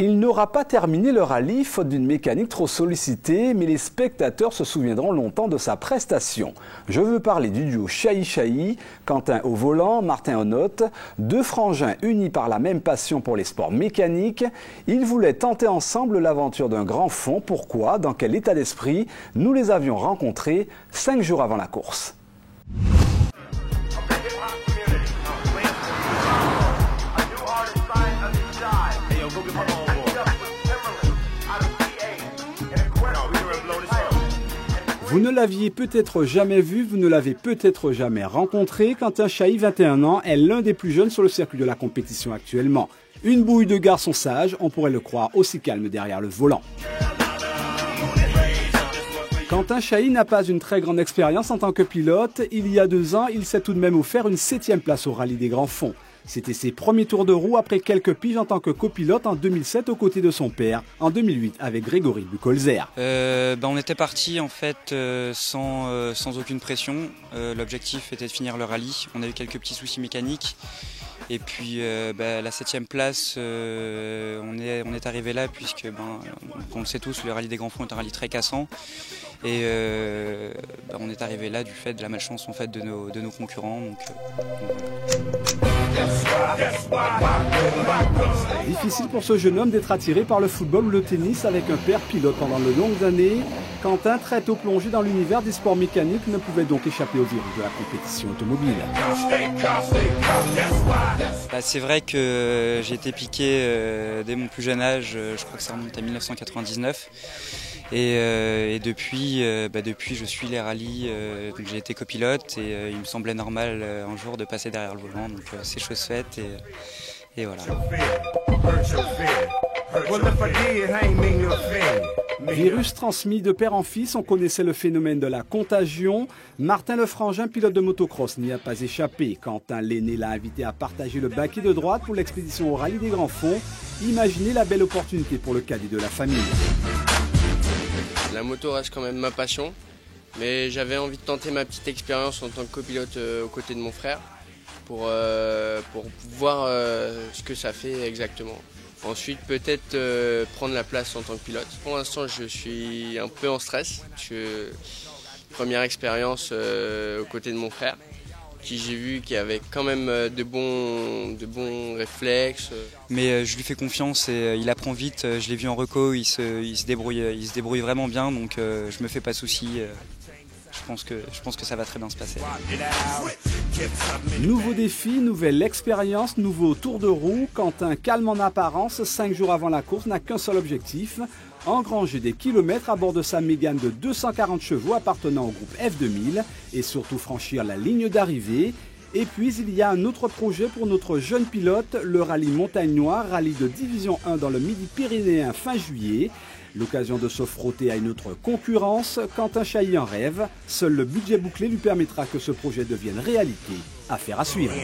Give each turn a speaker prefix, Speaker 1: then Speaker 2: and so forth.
Speaker 1: Il n'aura pas terminé le rallye faute d'une mécanique trop sollicitée, mais les spectateurs se souviendront longtemps de sa prestation. Je veux parler du duo Chahi-Chahi, Quentin au volant, Martin aux notes, deux frangins unis par la même passion pour les sports mécaniques. Ils voulaient tenter ensemble l'aventure d'un grand fond. Pourquoi? Dans quel état d'esprit? Nous les avions rencontrés 5 jours avant la course. Vous ne l'aviez peut-être jamais vu, vous ne l'avez peut-être jamais rencontré. Quentin Chahi, 21 ans, est l'un des plus jeunes sur le circuit de la compétition actuellement. Une bouille de garçon sage, on pourrait le croire aussi calme derrière le volant. Quentin Chahi n'a pas une très grande expérience en tant que pilote. Il y a 2 ans, il s'est tout de même offert une 7e place au rallye des grands fonds. C'était ses premiers tours de roue après quelques piges en tant que copilote en 2007 aux côtés de son père, en 2008 avec Grégory Buchholzer.
Speaker 2: On était parti en fait sans aucune pression. L'objectif était de finir le rallye. On a eu quelques petits soucis mécaniques. Et puis la 7e place, on est arrivé là puisque, on le sait tous, le rallye des grands fonds est un rallye très cassant. Et on est arrivé là du fait de la malchance en fait, de nos concurrents.
Speaker 1: Difficile pour ce jeune homme d'être attiré par le football ou le tennis avec un père pilote pendant de longues années. Quentin, très tôt plongé dans l'univers des sports mécaniques, ne pouvait donc échapper au virus de la compétition automobile.
Speaker 2: C'est vrai que j'ai été piqué dès mon plus jeune âge, je crois que ça remonte à 1999. Et depuis, je suis les rallyes, donc j'ai été copilote et il me semblait normal un jour de passer derrière le volant, donc c'est chose faite et voilà.
Speaker 1: Virus transmis de père en fils, on connaissait le phénomène de la contagion. Martin Lefrangin, pilote de motocross, n'y a pas échappé. Quentin l'aîné l'a invité à partager le baquet de droite pour l'expédition au rallye des grands fonds. Imaginez la belle opportunité pour le cadet de la famille.
Speaker 3: La moto reste quand même ma passion, mais j'avais envie de tenter ma petite expérience en tant que copilote aux côtés de mon frère pour voir ce que ça fait exactement. Ensuite, peut-être prendre la place en tant que pilote. Pour l'instant, je suis un peu en stress, parce que première expérience aux côtés de mon frère, qui j'ai vu qu'il avait quand même de bons réflexes.
Speaker 2: Mais je lui fais confiance et il apprend vite. Je l'ai vu en reco, il se débrouille vraiment bien, donc je me fais pas de soucis. Je pense que ça va très bien se passer.
Speaker 1: Nouveau défi, nouvelle expérience, nouveau tour de roue. Quentin, calme en apparence, 5 jours avant la course, n'a qu'un seul objectif: engranger des kilomètres à bord de sa Mégane de 240 chevaux appartenant au groupe F2000 et surtout franchir la ligne d'arrivée. Et puis il y a un autre projet pour notre jeune pilote, le rallye Montagne Noire, rallye de division 1 dans le Midi-Pyrénéen fin juillet. L'occasion de se frotter à une autre concurrence. Quentin Chahi en rêve. Seul le budget bouclé lui permettra que ce projet devienne réalité. Affaire à suivre.